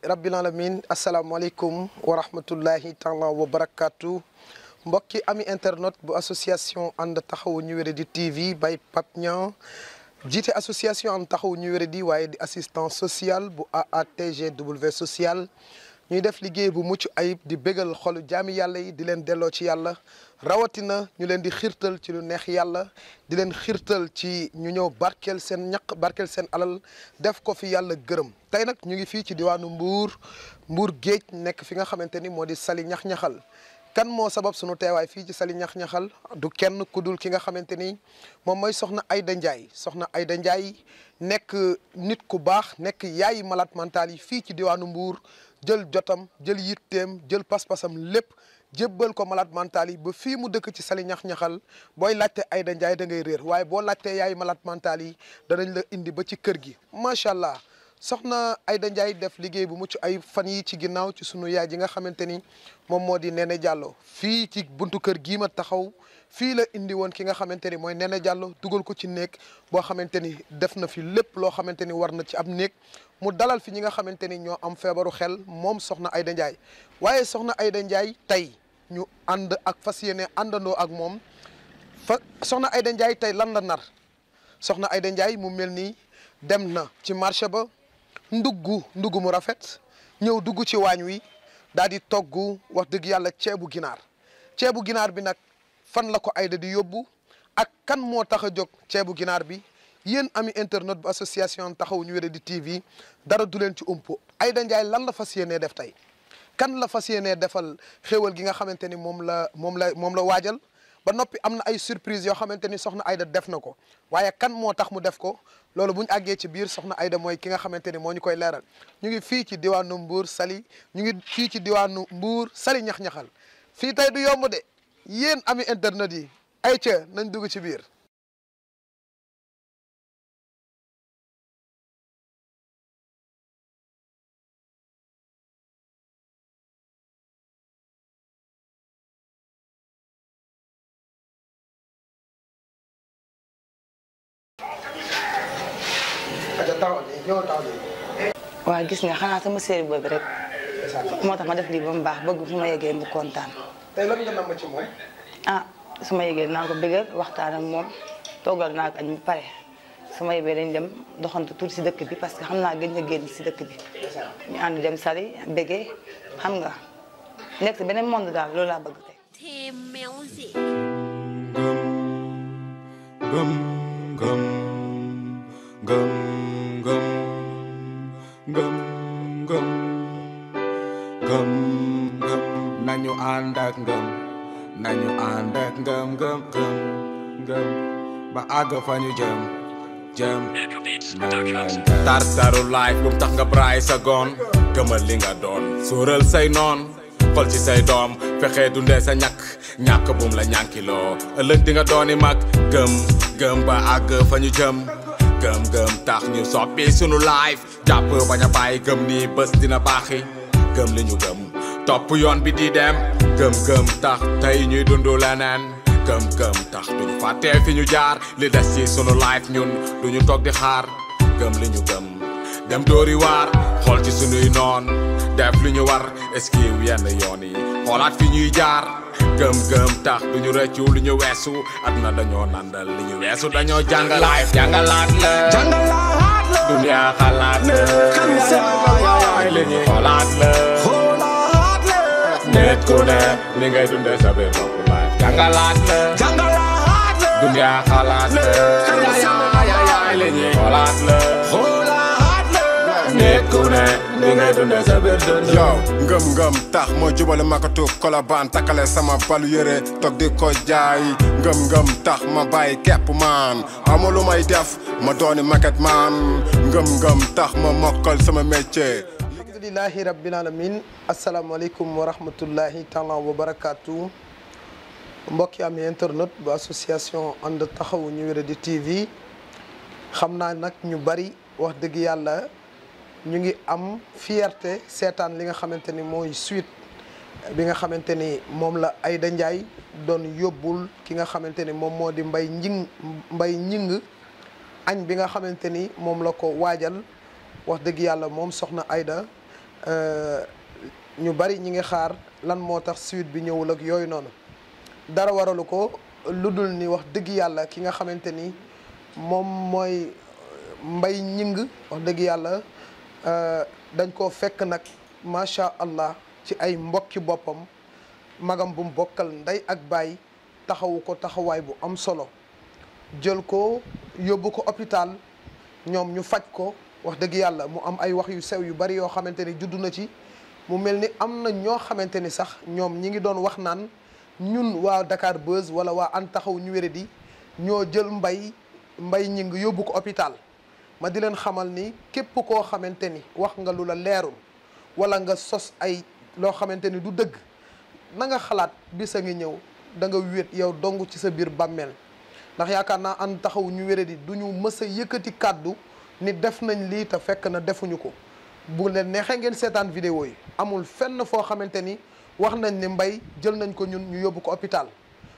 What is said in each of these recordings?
rabbil alamin asalaamaaleykum wa rahmatullahi taala wa barakatu mbokki ami internet bu association ànd taxawu ñu wéradi TV bay Pape Niang jiite association ànd taxawu ñu wéradi waaye di assistant social bu AATGW social ñuy def liggéey bu mucc ayib di bégal xolu jaami yàlla yi di leen delloo ci yàlla rawatina ñu leen di xiirtal ci lu neex yàlla di leen xiirtal ci ñu ñëw barkeel seen ñaq barkeel seen alal def ko fi yàlla gërëm tey nag ñu ngi fii ci diwaanu Mbour géej nekk fi nga xamante ni moo di Saly ñax-ñaxal kan moo sabab sunu teewaay fii ci Saly ñax-ñaxal du kenn ku dul ki nga xamante ni moom mooy soxna Aida Ndiaye soxna Aida Ndiaye nekk nit ku baax nekk yaayi malade mental yi fii ci diwaanu Mbour jël jotam jël yitteem jël pas-pasam lépp jébbal ko malade mental yi ba fii mu dëkk ci Saly ñax-ñaxal booy laajte Aida Ndiaye da ngay réer waaye boo laajtee yaayi malade mental yi danañ la indi ba ci kër gi macha allah soxna Aida Ndiaye def liggéey bu mucc ay fan yi ci ginnaaw ci sunu yaay ji nga xamante ni moom moo di Néné Diallo fii ci buntu kër gii ma taxaw fii la indi woon ki nga xamante ni mooy Néné Diallo dugal ko ci néeg boo xamante ni def na fi lépp loo xamante ni war na ci ab néeg mu dalal fi ñi nga xamante ni ñoo am feebaru xel moom soxna Aida Ndiaye waaye soxna Aida Ndiaye tey ñu ànd ak fas yéene àndandoo ak moom soxna Aida Ndiaye tey lan la nar soxna Aida Ndiaye mu mel ni dem na ci marché ba ndugg mu rafet ñëw dugg ci waañ wi daal di togg wax dëgg yàlla ceebu ginaar bi nag fan la ko Aida di yóbbu ak kan moo tax a jóg ceebu ginaar bi yéen ami internet bu association taxawu ñu wéradi TV dara du leen ci umpo Aida Ndiaye lan la fas yéenee def tey kan la fas yéenee defal xéewal gi nga xamante ni moom la waajal ba noppi am na ay surprise yoo xamante ni soxna Aida def na ko waaye kan moo tax mu def ko loolu bu ñu àggee ci biir soxna Aida mooy ki nga xamante ni moo ñu koy leeral ñu ngi fii ci diwaanu Mbour Saly ñu ngi fii ci diwaanu Mbour Saly ñax-ñaxal fii tey du yomb de yéen ami internet yi ay ca nañ dugg ci biir waaw gis nga xanaa sama série boobu rek moo tax ma def lii ba mu baax bëgg fu ma yeggee mu kontaan. tey lan nga namm ci moom. ah su ma yeggee naa ko bëggal waxtaan ak moom toggal naa ko añ mu pare su ma yeggee dañ dem doxantu tuuti si dëkk bi parce que xam naa gëj na génn si dëkk bi. ñu ànd dem Saly bëggee xam nga nekk si beneen monde daal loolu laa bëgg tey. nañu ànd ak ngëm ba àgg fa ñu jëm tartaru life bu mu tax nga braay sa goon gëmal li nga doon sóoral say noon xol ci say doom fexe dundee sa ñàkk bum la ñànkiloo ëllëg di nga dooni mag gëm ba àgg fa ñu jëm tax ñu soppi sunu life jàpp bañ a bàyyi gëm ni bés dina baaxi gëm li ñu gëm topp yoon bi di dem gëm tax tey ñuy dundu leneen gëm tax duñu fàtte fi ñu jaar li des ci sunu life ñun duñu toog di xaar gëm li ñu gëm dem dóori waar xool ci sunuy noon def li ñu war esquive yenn yoon yi xoolaat fi ñuy jaar gëm tax duñu rëccu li ñu weesu aduna dañoo nandal li ñu weesu dañoo jàngalaat la dunya xalaat la li ñuy xoolaat la nit ku ne ni ngay dundee sa biir bopp laay jàngalaat la dunya xalaat la li ñuy xoolaat la nit ku ne ni ngay dundee sa biir dund yow ngëm tax moo jubale makatu kolobaan takkale sama balu yére toog di ko jaay ngëm tax ma bàyyi kepp maan amul lu may def ma dooni maquette man ngëm tax ma mokkal sama métier. alhamdulillahi rabbil alamin asalaamaaleykum wa rahmatullahi taala wa barakatu mbokki am internet bu association ànd taxawu ñu wéradi TV xam naa nag ñu bari wax dëgg yàlla ñu ngi am fierté seetaan li nga xamante ni mooy suite bi nga xamante ni moom la Aida Ndiaye doon yóbbul ki nga xamante ni moom moo di mbay ñing añ bi nga xamante ni moom la ko waajal wax dëgg yàlla moom soxna Aida ñu bari ñi ngi xaar lan moo tax suite bi ñëwul ak yooyu noonu dara waralu ko lu dul ni wax dëgg yàlla ki nga xamante ni moom mooy mbay ñing wax dëgg yàlla dañ koo fekk nag macha allah ci ay mbokki boppam magam bu mu bokkal ndey ak baay taxawu ko taxawaay bu am solo jël ko yóbbu ko hôpital ñoom ñu faj ko wax dëgg yàlla mu am ay wax yu sew yu bari yoo xamante ni juddu na ci mu mel ni am na ñoo xamante ni sax ñoom ñi ngi doon wax naan ñun waa Dakar Buzz wala waa An Taxawu ñu wéradi ñoo jël mbay ñing yóbbu ko hôpital ma di leen xamal ni képp koo xamante ni wax nga lu la leerul wala nga sos ay loo xamante ni du dëgg na nga xalaat bis a ngi ñëw da nga wéet yow dong ci sa biir bàmmeel ndax yaakaar naa An Taxawu ñu wéradi du ñu mës a yëkkati kàddu ni def nañ lii te fekk na defuñu ko bu leen neexee ngeen seetaan vidéo yi amul fenn foo xamante ni wax nañ ni mbay jël nañ ko ñun ñu yóbbu ko hôpital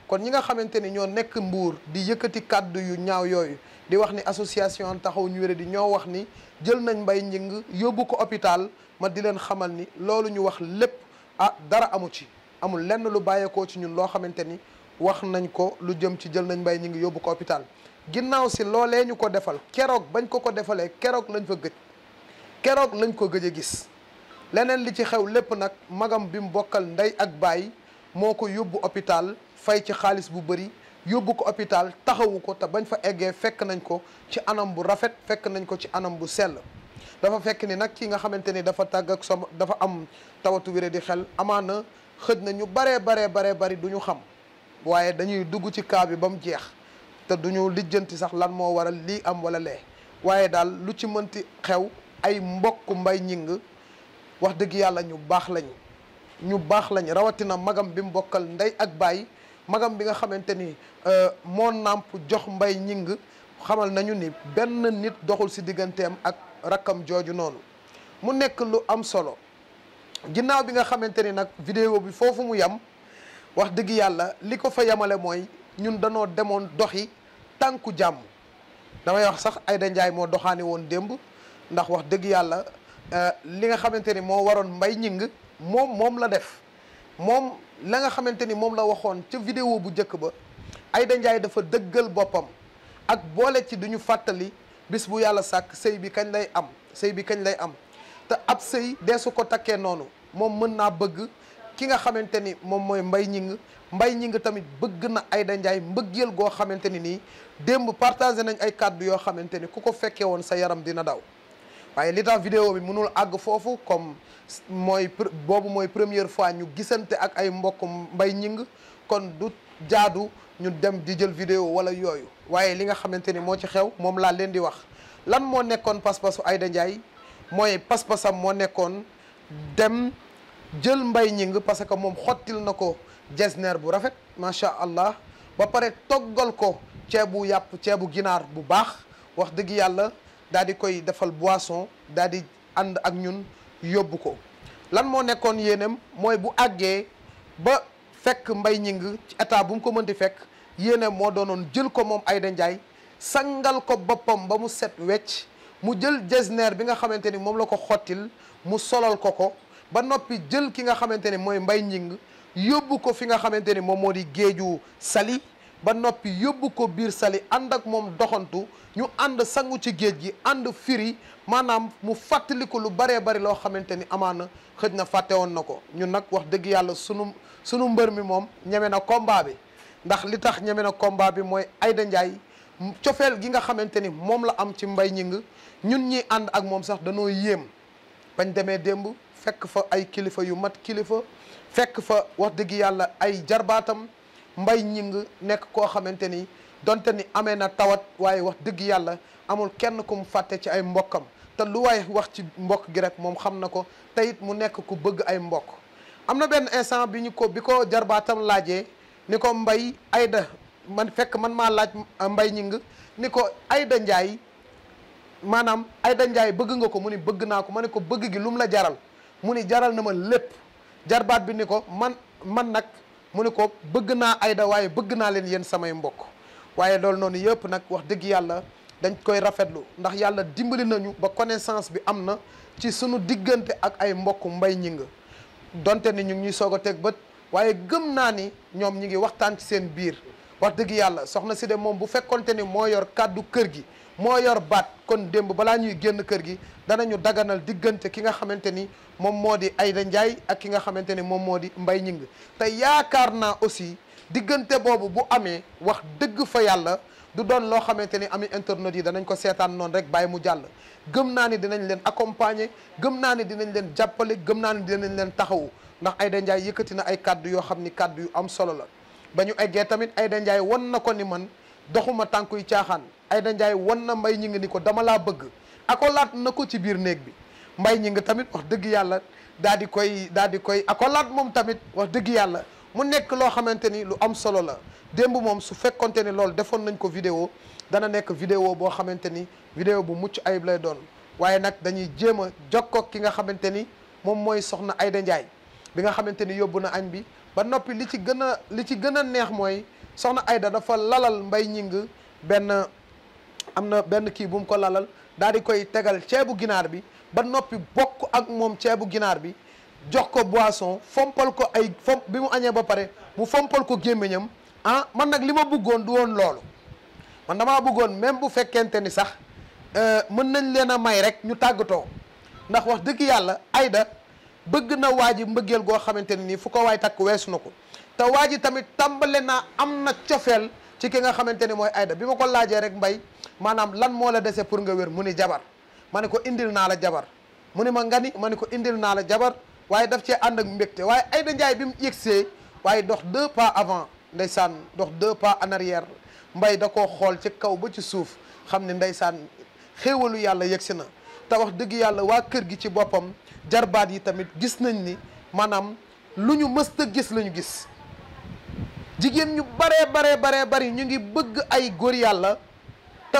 kon ñi nga xamante ni ñoo nekk mbuur di yëkkati kàddu yu ñaaw yooyu di wax ni association An Taxawu ñu wéradi ñoo wax ni jël nañ mbay ñing yóbbu ko hôpital ma di leen xamal ni loolu ñu wax lépp dara amu ci amul lenn lu bàyyeekoo ci ñun loo xamante ni wax nañ ko lu jëm ci jël nañ mbay ñing yóbbu ko hôpital ginnaaw si loolee ñu ko defal keroog bañ ko defalee keroog lañ fa gëj keroog lañ ko gëj a gis leneen li ci xew lépp nag magam bi mu bokkal ndey ak baay moo ko yóbbu hôpital fay ci xaalis bu bëri yóbbu ko hôpital taxawu ko te bañ fa eggee fekk nañ ko ci anam bu rafet fekk nañ ko ci anam bu sell dafa fekk ni nag ki nga xamante ni dafa tàgg ak sama dafa am tawatu wéré di xel amaana xëj na ñu baree bari du ñu xam waaye dañuy dugg ci cas bi ba mu jeex te duñu lijjanti sax lan moo waral lii am wala lee waaye daal lu ci mënti xew ay mbokk mbay ñing wax dëgg yàlla ñu baax lañ rawatina magam bi mu bokkal ndey ak baay magam bi nga xamante ni moo nàmp jox mbay ñing xamal nañu ni benn nit doxul ci digganteem ak rakkam jooju noonu mu nekk lu am solo ginnaaw bi nga xamante ni nag vidéo bi foofu mu yam wax dëgg yàlla li ko fa yamale mooy ñun danoo demoon doxi tànku jàmm damay wax sax Aida Ndiaye moo doxaani woon démb ndax wax dëgg yàlla li nga xamante ni moo waroon mbay ñing moom la def moom la nga xamante ni moom la waxoon ca vidéo bu njëkk ba Aida Ndiaye dafa dëggal boppam ak boole ci duñu fàttali bis bu yàlla sàkk sëy bi kañ lay am te ab sëy deesu ko takkee noonu moom mën naa bëgg ki nga xamante ni moom mooy mbay ñing tamit bëgg na Aida Ndiaye mbëggeel goo xamante ni nii démb partagé nañ ay kàddu yoo xamante ni ku ko fekkee woon sa yaram dina daw waaye li tax vidéo bi mënul àgg foofu comme boobu mooy première fois ñu gisante ak ay mbokk mbay ñing kon du jaadu ñu dem di jël vidéo wala yooyu waaye li nga xamante ni moo ci xew moom laa leen di wax lan moo nekkoon pas-pasu Aida Ndiaye mooy pas-pasam moo nekkoon dem jël mbay ñing parce que moom xottil na ko jesner bu rafet macha allah ba pare toggal ko ceebu ginaar bu baax wax dëgg yàlla daal di koy defal boisson daal di ànd ak ñun yóbbu ko lan moo nekkoon yéenem mooy bu àggee ba fekk mbay ñing ci état bu mu ko mënti fekk yéenem moo doonoon jël ko moom Aida Ndiaye sangal ko boppam ba mu set wecc mu jël jesner bi nga xamante ni moom la ko xottil mu solal ko ba noppi jël ki nga xamante ni mooy mbay ñing yóbbu ko fi nga xamante ni moom moo di géeju Saly ba noppi yóbbu ko biir Saly ànd ak moom doxantu ñu ànd sangu ci géej gi ànd firi maanaam mu fàttali ko lu baree bari loo xamante ni amaana xëj na fàtte woon na ko ñun nag wax dëgg yàlla sunu mbër mi moom ñeme na combat bi ndax li tax ñeme na combat bi mooy Aida Ndiaye cofeel gi nga xamante ni moom la am ci mbay ñing ñun ñi ànd ak moom sax danoo yéem bañ demee démb fekk fa ay kilifa yu mat kilifa fekk fa wax dëgg yàlla ay jarbaatam mbay ñing nekk koo xamante ni donte ni amee na tawat waaye wax dëgg yàlla amul kenn ku mu fàtte ci ay mbokkam te lu waay wax ci mbokk gi rek moom xam na ko te it mu nekk ku bëgg ay mbokk am na benn instant bi ko jarbaatam laajee ni ko mbay Aida man maa laaj mbay ñing ni ko Aida Ndiaye maanaam Aida Ndiaye bëgg nga ko mu ni bëgg naa ko ma ne ko bëgg gi lu mu la jaral mu ni jaral na ma lépp jarbaat bi ni ko man nag mu ni ko bëgg naa Aida waaye bëgg naa leen yéen samay mbokk waaye loolu noonu yëpp nag wax dëgg yàlla dañ koy rafetlu ndax yàlla dimbali nañu ba connaissance bi am na ci sunu diggante ak ay mbokk mbay ñi nga donte ni ñu ngi ñuy soog a teg bët waaye gëm naa ni ñoom ñi ngi waxtaan ci seen biir wax dëgg yàlla soxna si de moom bu fekkonte ni moo yor kàddu kër gi moo yor baat kon démb balaa ñuy génn kër gi danañu daganal diggante ki nga xamante ni moom moo di Aida Ndiaye ak ki nga xamante ni moom moo di Mbaye Gningue te yaakaar naa aussi diggante boobu bu amee wax dëgg fa yàlla du doon loo xamante ni ami internet yi danañ ko seetaan noonu rek bàyyi mu jàll gëm naa ni dinañ leen accompagner gëm naa ni dinañ leen jàppale gëm naa ni dinañ leen taxawu ndax Aida Ndiaye yëkkati na ay kàddu yoo xam ni kàddu yu am solo la ba ñu eggee tamit Aida Ndiaye won na ko ni man doxuma tànkuy caaxaan Aida Ndiaye won na Mbaye Gningue ni ko dama laa bëgg akolaat na ko ci biir néeg bi Mbaye Gningue tamit wax dëgg yàlla daal di koy akolaat moom tamit wax dëgg yàlla mu nekk loo xamante ni lu am solo la démb moom su fekkonte ni loolu defoon nañ ko vidéo dana nekk vidéo boo xamante ni vidéo bu mucc ayib lay doon waaye nag dañuy jéem a jokkoo ki nga xamante ni moom mooy soxna Aida Ndiaye bi nga xamante ni yóbbu na añ bi ba noppi li ci gën a neex mooy soxna Aida dafa lalal Mbaye Gningue am na benn kii bu mu ko lalal daal di koy tegal ceebu ginaar bi ba noppi bokk ak moom ceebu ginaar bi jox ko boisson fompal ko bi mu añee ba pare mu fompal ko gémmiñam ah man nag li ma bëggoon du woon loolu man damaa bëggoon même bu fekkente ni sax mën nañ leen a may rek ñu tàggatoo ndax wax dëgg yàlla Aida bëgg na waa ji mbëggeel goo xamante ne nii fu ko waay takk weesu na ko te waa ji tamit tàmbale naa am na cofeel ci ki nga xamante ni mooy Aida bi ma ko laajee rek Mbaye maanaam lan moo la dese pour nga wér mu ni jabar ma ne ko indil naa la jabar mu ni ma nga ni ma ne ko indil naa la jabar waaye daf cee ànd ak mbégte waaye Aida Ndiaye bi mu yëgsee waaye dox 2 pas avant ndeysaan dox 2 pas en arrière Mbaye da koo xool ci kaw ba ci suuf xam ne ndeysaan xéewalu yàlla yegsi na te wax dëgg yàlla waa kër gi ci boppam jarbaat yi tamit gis nañ ni maanaam lu ñu mësta gis la ñu gis jigéen ñu baree bari ñu ngi bëgg ay góor yàlla te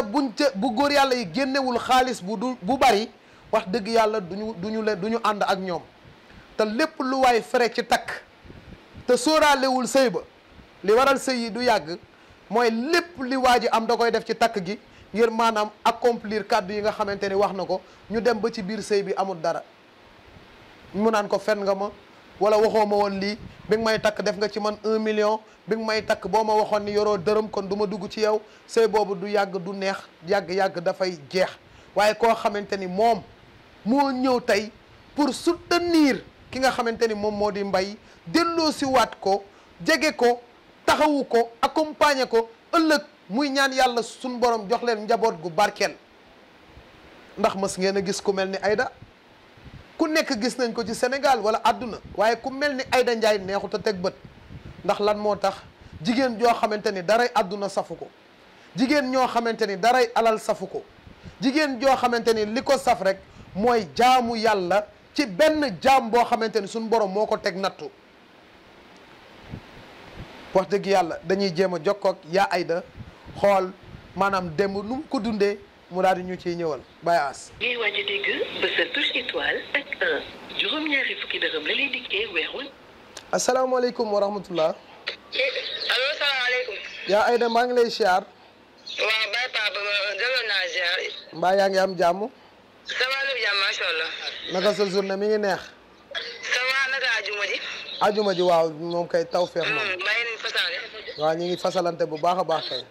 bu góor yàlla yi génnewul xaalis bu bari wax dëgg yàlla duñu ànd ak ñoom te lépp lu waay fere ci takk te sóoraalewul sëy ba li waral sëy yi du yàgg mooy lépp li waa ji am da koy def ci takk gi ngir maanaam accomplir kàddu yi nga xamante ni wax na ko ñu dem ba ci biir sëy bi amul dara mu naan ko fen nga ma wala waxoo ma woon lii bi nga may takk def nga ci man 1 million bi nga may takk boo ma waxoon ni yoroo dërëm kon du ma dugg ci yow sëy boobu du yàgg du neex yàgg dafay jeex waaye koo xamante ni moom moo ñëw tey pour soutenir ki nga xamante ni moom moo di Mbaye delloo si waat ko jege ko taxawu ko accompagner ko ëllëg muy ñaan yàlla suñu borom jox leen njaboot gu barkeel ndax mës ngeen a gis ku mel ni Aida ku nekk gis nañ ko ci Sénégal wala àdduna waaye ku mel ni Aida Ndiaye neexut a teg bët ndax lan moo tax jigéen joo xamante ni daray àdduna safu ko jigéen ñoo xamante ni daray alal safu ko jigéen joo xamante ni li ko saf rek mooy jaamu yàlla ci benn jaam boo xamante ni suñu borom moo ko teg nattu wax dëgg yàlla dañuy jéem a jokkoo ak yaa Aida xool maanaam démb nu mu ko dundee mu daal di ñu ciy ñëwal Baye As. ngay waaj a dégg bësal touche étoile ak 1 juróom-ñaari fukki dërëm la lay dikkee weexul. asalaamaaleykum wa rahmatullah. allo salaamaaleykum. yaa Aida maa ngi lay siyaar. waaw Baye Papa delloo naa ziar. mbaa yaa ngi am jàmm. ça va lépp jàmm macha allah. naka sa journée mi ngi neex. ça va naka ajuma ji. ajuma ji waaw moom kay taw feex moom. bàyyi nañu fasaale. waaw ñu ngi fasalante bu baax a baax kay.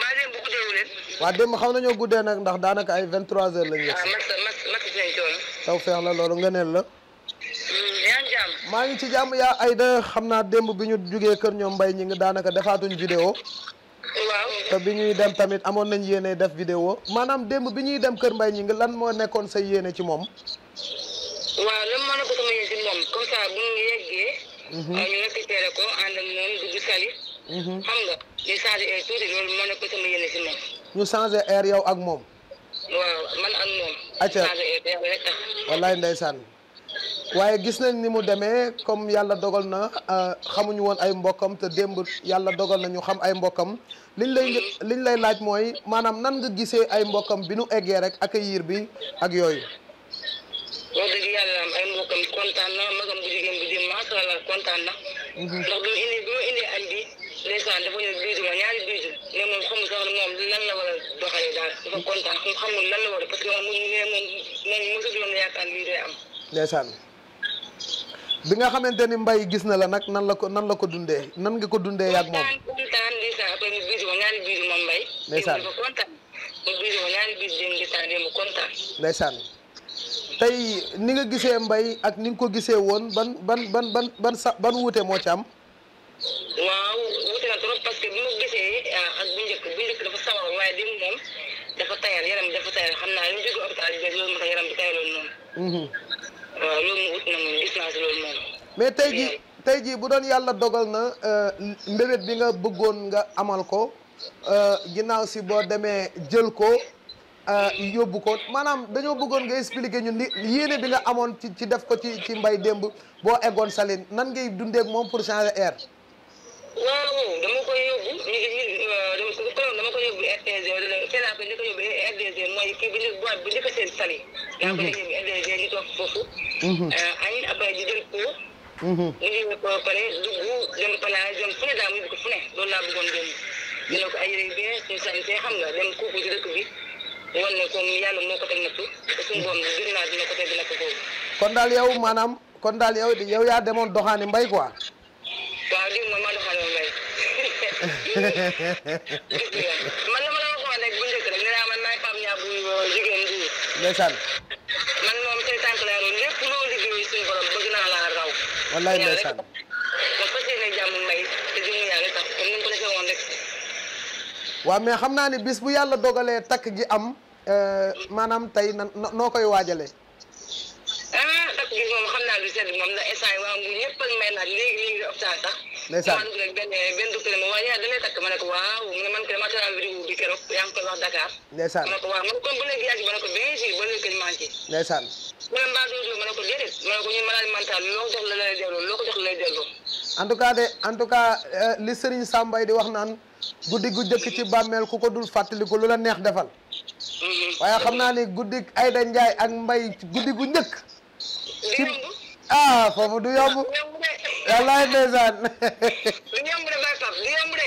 maa leen bu guddeewu leen. waa démb xaw nañoo guddee nag ndax daanaka ay 23h lañu yegg. mas nañ coono. taw feex la loolu ngëneel la. yaa ngi jàmm. maa ngi ci jàmm yaa Aida xam naa démb bi ñu jugee kër ñoom Mbaye Gningue daanaka defaatuñ vidéo waaw. te bi ñuy dem tamit amoon nañ yéene def vidéo maanaam démb bi ñuy dem kër Mbaye Gningue lan moo nekkoon sa yéene ci moom. waaw lan moo nekk sama yéene ci moom comme ça bu ñu yeggee. ñu récupéré ko ànd ak moom dugg sali. xam nga ñu changé air tuuti loolu moo nekk sama yéene ci moom. ñu changé air yow ak moom. waaw man ak moom. acca changé air rek tax. wallaay ndeysaan waaye gis nañ ni mu demee comme yàlla dogal na xamuñu woon ay mbokkam te démb yàlla dogal na ñu xam ay mbokkam liñ lay laaj mooy maanaam nan nga gisee ay mbokkam bi nu eggee rek accueillir bi ak yooyu. wax dëgg yàlla ay mbokkam kontaan na magam bu jigéen bu jigéen macha allah kontaan na. ndax bi ma indi añ bi ndeysaan dafa ñëw biitu ma ñaari biitu ne moom xamul sax moom lan la war a doxalee daal dafa kontaan xamul lan la war a parce que moom mosul woon yaakaar lii day am. ndeysaan bi nga xamante ni Mbaye gis na la nag nan la ko dundee nan nga ko dundee yaag moom. kontaan ndeysaan après mu biir ma ñaari biir moom Mbaye. ndeysaan dafa kontaan mu biir ma ñaari biir dem gisaan dem kontaan. ndeysaan tey ni nga gisee Mbaye ak ni nga ko gisee woon ban wuute moo ci am. waaw wuute na trop parce que bi ma gisee ak bu njëkk dafa sawar waaye dem moom dafa tayal yaram dafa tayal xam naa li mu jóge hôpital bi loolu moo tax yaram bi tayaloon noonu. waaw loolu mu wut na moom gis naa si loolu moom. mais tey jii bu doon yàlla dogal na mbébét bi nga bëggoon nga amal ko ginnaaw si boo demee jël ko yóbbu ko maanaam dañoo bëggoon nga expliquer ñun ni yéene bi nga amoon ci def ko ci Mbaye démb boo eggoon Saline nan ngay dundee ak moom pour changer air. waaw dama koy yóbbu dama koy yóbbu RDG fenn après di ko yóbbu RDG mooy kii bu njëkk seen Saly. yaa ko yóbbu RDG di toog foofu. añ après di jël ko. mu ñëwee ko pare dugg dem plage dem fu ne daal mu yóbbu ko fu ne loolu laa bëggoon dem. dina ko ay yére yu bees ñu sant xam nga dem kooku ci dëkk bi wan ne comme yàlla moo ko teg nattu te suñu boom bi gën naa dina ko teg nattu boobu. kon daal yow yaa demoon doxaani Mbaye quoi. waaw lii moom maa doxal Mbaye man dama la waxoon rek bu njëkk rek nee naa man maay Pape Niang bu jigéen bi. ndeysaan. man moom say tànk laa doon lépp loo liggéey suñu borom bëgg naa laa raw. wallaay ndeysaan. ma fas yéene jàmm Mbaye te jëmu yàlla tax comme ni mu ko defee woon rek. waaw mais xam naa ni bis bu yàlla dogalee takk gi am maanaam tey noo koy waajalee. takk gi moom xam naa du sedd moom ndax instant yi waa Mbour ñëpp ak may laaj léegi di optaan sax. ndeysaan man rek benn docteur ma waaye damay takk ma ne ko waaw mu ne man kay ma taal vidéo bi keroog yaa ngi koy wax Dakar. ndeysaan ma ne ko waaw man comme bu léegi yaa ngi ma ne ko bien sûr ba léegi kañ maa ngi ci. ndeysaan. mu ne mbaa doo ma ne ko déedéet ma ne ko ñun malade mental loo ko jox la lay delloo loo ko jox la lay delloo. en tout cas li Serigne Sambay di wax naan guddi gu jëkk ci bàmmeel ku ko dul fàttaliku lu la neex defal. waaye xam naa ni guddi Aida Ndiaye ak Mbaye guddi gu njëkk. foofu du yomb. wallaay ndeysaan. du yomb de Baye Pape du yomb de.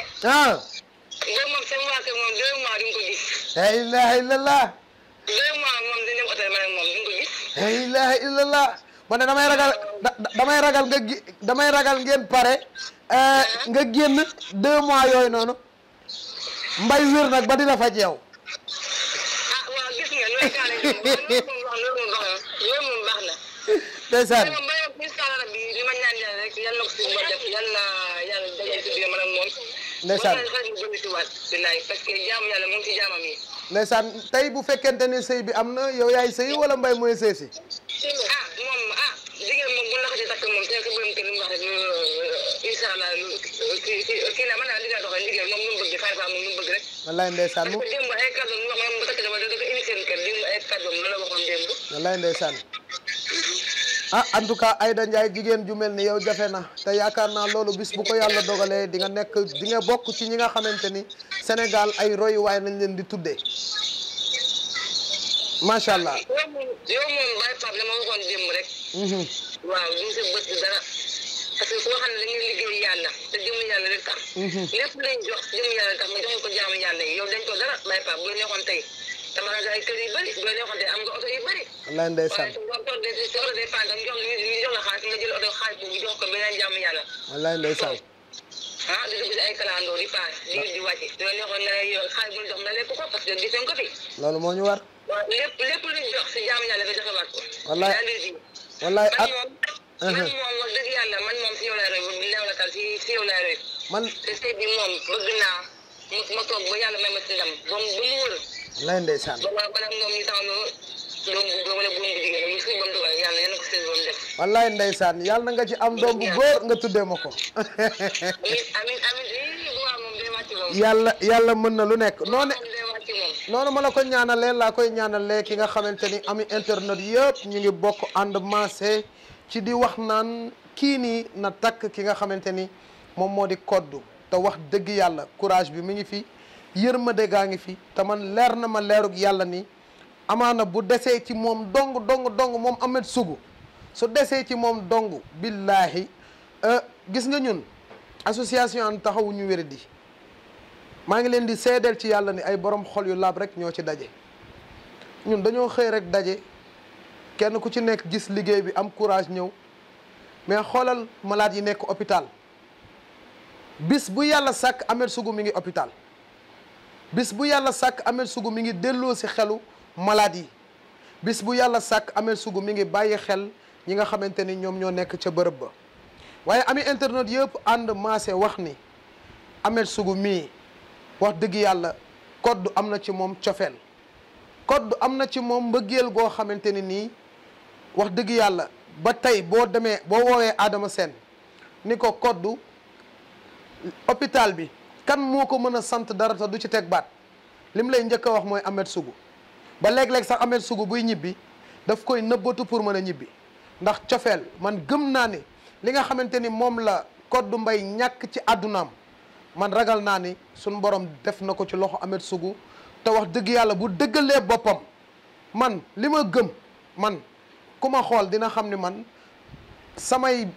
boobu moom seen waa kër moom 2 mois duñ ko gis. la ilaha illallah. 2 mois moom dañ dem hôtel ma ne moom duñ ko gis. la ilaha illallah. man de damay ragal ngeen pare nga génn 2 mois yooyu noonu Mbaye wér nag ba dina faj yow. waaw gis nga loolu kaa lay loolu moom baax na. ndeysaan. Mbaye incha allah bi li ma ñaan yàlla rek yal na ko suñu def yal na yàlla dajale ci biir man ak moom. ndeysaan parce que jaamu yàlla moom ci jaamam yi. ndeysaan tey bu fekkente ni sëy bi am na yow yaay sëy wala Mbaye mooy sëy si. moom jigéen moom bu la ko ci takk moom c'est que borom kër li mu wax rek incha allah kii la mën naa li nga doxee liggéey moom lu mu bëgg Fatou moom lu mu bëgg rek. wallaay ndeysaan parce que démb ay kàddu ñu wax moom bu takk dama da ko indi seen kër démb ay kàddu la la waxoon démb. wallaay ndeysaan. en tout cas Aida Ndiaye jigéen ju mel ni yow jafe na te yaakaar naa loolu bis bu ko yàlla dogalee di nga bokk ci ñi nga xamante ni Sénégal ay royuwaay nañ leen di tuddee macha allah. yow moom Baye Pape dama waxoon démb rek. waaw du sa bët dara parce que koo xam ne dañuy liggéey yàlla te jëm yàlla rek tax. lépp lañ jox jëm yàlla tax mu jox ko jaamu yàlla yi yow dañ ko dara Baye Pape bu la neexoon tey dama nga ay kër yu bëri bu la neexoon tey am nga oto yu bëri. wallaay ndeysaan. ñu jox la xaalis nga jël oto xaalis boobu jox ko beneen jaamu yàlla. wallaay ndeysaan. di dugg si ay kalandoo di paas di wàcce di la neexoon ne yow xaalis bu ñu jox nga lekk ko parce que gis nga ko fi. loolu moo ñu war. waaw lépp luñ jox si jaamu yàlla nga joxewaat ko. wallaay wallaay man moom wax dëgg yàlla man moom si yow laay roy bi leew la tal si yow laay roy. te sëy bi moom bëgg naa ma toog ba yàlla may ma si ndam ba mu wër. wallaay ndeysaan. ba moom ñu taxaw doom bu góor wala bu jigéen ñu suñu bon dugal yàlla yal na ko seen borom def. wallaay ndeysaan yàlla na nga ci am doom bu góor nga tuddee ma ko. amiin moom day wàcc moom. yàlla mën na lu nekk noonu ma la ko ñaanalee laa koy ñaanalee ki nga xamante ni ami internet yëpp ñu ngi bokk ànd maase ci di wax naan kii nii na takk ki nga xamante ni moom moo di Codou te wax dëgg yàlla courage bi mi ngi fi yërmande gaa ngi fi te man leer na ma leerug yàlla ni amaana bu desee ci moom dong moom Ameth Sougou su desee ci moom dong billaahi gis nga ñun association an taxawu ñu wéradi maa ngi leen di seedeel ci yàlla ni ay borom xol yu laab rek ñoo ci daje ñun dañoo xëy rek daje kenn ku ci nekk gis liggéey bi am courage ñëw mais xoolal malade yi nekk hôpital bis bu yàlla sàkk Ameth Sougou mi ngi hôpital bis bu yàlla sàkk Ameth Sougou mi ngi delloo si xelu malade yi bis bu yàlla sàkk Ameth Sougou mi ngi bàyyi xel ñi nga xamante ni ñoom ñoo nekk ca bërëb ba waaye ami internet yëpp ànd maase wax ni Ameth Sougou mii wax dëgg yàlla Codou am na ci moom cofeel Codou am na ci moom mbëggeel goo xamante ni nii wax dëgg yàlla ba tey boo demee boo woowee Adama Sène ni ko Codou hôpital bi kan moo ko mën a sant dara te du ci teg baat lim lay njëkk a wax mooy Ameth Sougou ba léeg-léeg sax Ameth Sougou buy ñibbi daf koy nëbbatu pour mën a ñibbi ndax cofeel man gëm naa ni li nga xamante ni moom la Codou Mbaye ñàkk ci àddunaam man ragal naa ni suñ borom def na ko ci loxo Ameth Sougou te wax dëgg yàlla bu dëggalee boppam man li ma gëm man ku ma xool dina xam ni man samay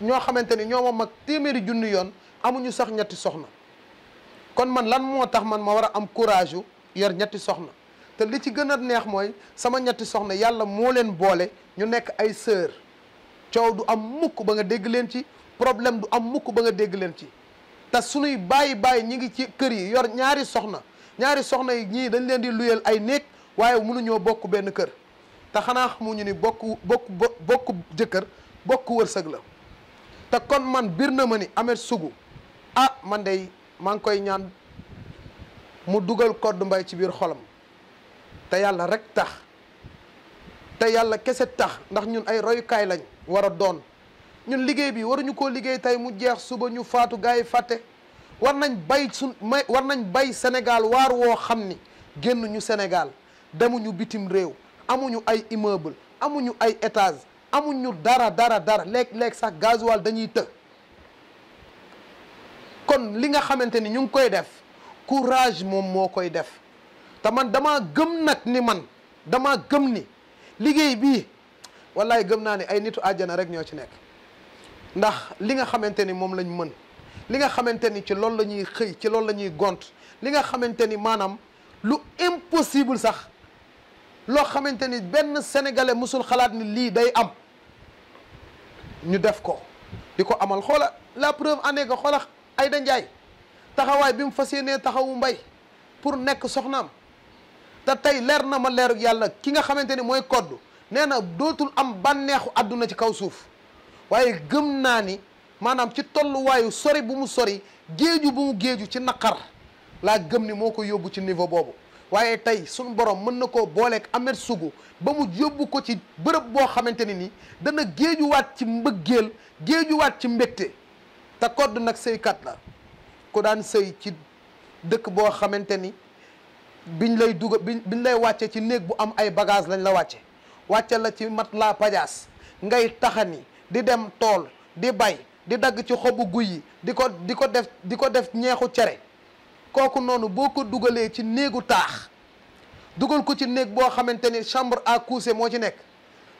ñoo xamante ni ñoo ma mag téeméeri junni yoon amuñu sax ñetti soxna kon man lan moo tax man ma war a am courage yu yor ñetti soxna te li ci gën a neex mooy sama ñetti soxna yàlla moo leen boole ñu nekk ay sœur coow du am mukk ba nga dégg leen ci problème du am mukk ba nga dégg leen ci te suñuy bàyyi ñi ngi ci kër yi yor ñaari soxna yi ñii dañ leen di luyeel ay néeg waaye mënuñoo bokk benn kër te xanaa xamuñu ni bokk jëkkër bokk wërsëg la te kon man bir na ma ni Ameth Sougou man dey maa ngi koy ñaan mu dugal Codou Mbaye ci biir xolam te yàlla rek tax te yàlla kese tax ndax ñun ay royukaay lañ war a doon ñun liggéey bi waruñu koo liggéey tey mu jeex suba ñu faatu gars yi fàtte war nañ bay Sénégal waar woo xam ni génn ñu Sénégal demuñu bitim réew amuñu ay immeuble amuñu ay étage amuñu dara léeg-léeg sax gasoil dañuy të kon li nga xamante ni ñu ngi koy def courage moom moo koy def te man dama gëm nag ni dama gëm ni liggéey bii wallaay gëm naa ni ay nitu àjjana rek ñoo ci nekk ndax li nga xamante ni moom lañ mën li nga xamante ni ci loolu la ñuy xëy ci loolu la ñuy gont li nga xamante ni maanaam lu impossible sax loo xamante ni benn sénégalais musul xalaat ni lii day am ñu def ko di ko amal xoola la preuve en est que xoola Aida Ndiaye taxawaay bi mu fas yéenee taxawu mbay pour nekk soxnaam te tey leer na ma leeru yàlla ki nga xamante ni mooy Codou nee na dootul am bànneexu àdduna ci kaw suuf waaye gëm naa ni maanaam ci tolluwaayu sori bu mu sori géeju bu mu géeju ci naqar laa gëm ni moo ko yóbbu ci niveau boobu waaye tey suñu borom mën na koo booleeg Ameth Sougou ba mu yóbbu ko ci bërëb boo xamante ni nii dana géejuwaat ci mbëggeel géejuwaat ci mbégte te Codou nag sëykat la ku daan sëy ci dëkk boo xamante ni biñ lay wàcce ci néeg bu am ay bagage lañ la wàcce la ci matelas pajaas ngay taxani di dem tool di bay di dagg ci xobu guy yi di ko def ñeexu cere kooku noonu boo ko dugalee ci néegu taax dugal ko ci néeg boo xamante ni chambre à coucher moo ci nekk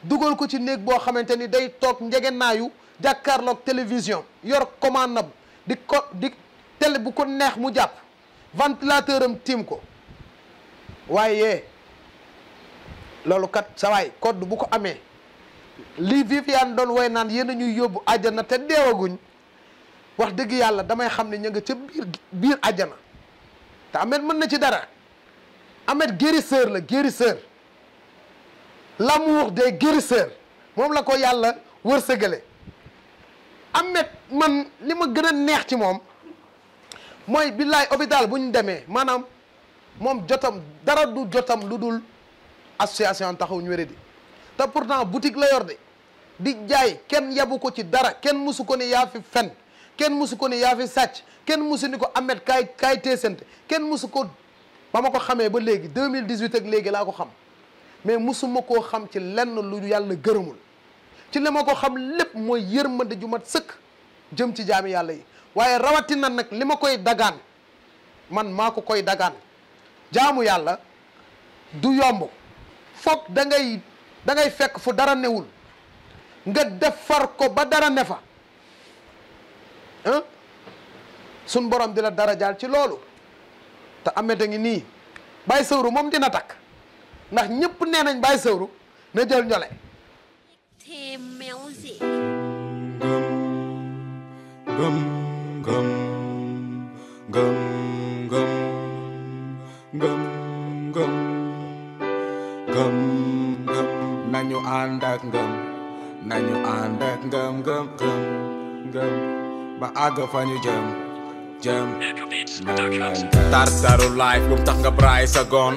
dugal ko ci néeg boo xamante ni day toog njegenaayu jàkkaarloog télévision yor commande am di télé bu ko neex mu jàpp ventilateur am tiim ko waaye loolu kat sa waay Codou bu ko amee lii Viviane doon woy naan yéen a ñuy yóbbu àjjana te deewaguñ wax dëgg yàlla damay xam ne ña nga ca biir àjjana te Ameth mën na ci dara Ameth guérisseur la guérisseur l'amour des guérisseurs moom la ko yàlla wërsëgale Ameth man li ma gën a neex ci moom mooy billaay hôpital bu ñu demee maanaam moom jotam dara du jotam lu dul association taxawu ñu wéradi te pourtant boutique la yor de di jaay kenn yabu ko ci dara kenn musu ko ni yaa fi fen kenn musu ko ni yaa fi sàcc kenn musu ni ko Ameth kaay teesante kenn musu ko ba ma ko xamee ba léegi 2018 ak léegi laa ko xam mais musuma koo xam ci lenn lu yàlla gërëmul ci li ma ko xam lépp mooy yërmande ju mat sëkk jëm ci jaami yàlla yi waaye rawatina nag li ma koy dagaan man maa ko koy dagaan jaamu yàlla du yomb foog da ngay fekk fu dara newul nga defar ko ba dara ne fa sun borom di la dara jaal ci loolu te Ameth a ngi nii Baye Sawru moom dina takk ndax ñëpp nee nañ Baye Sawru na jël njole gëm gëm gëm gëm gëm gëm gëm gëm nañu ànd ak ngëm nañu ànd ak ngëm ngëm ngëm ngëm ba àgg fa ñu jëm tartaru life bu tax nga braay sa goon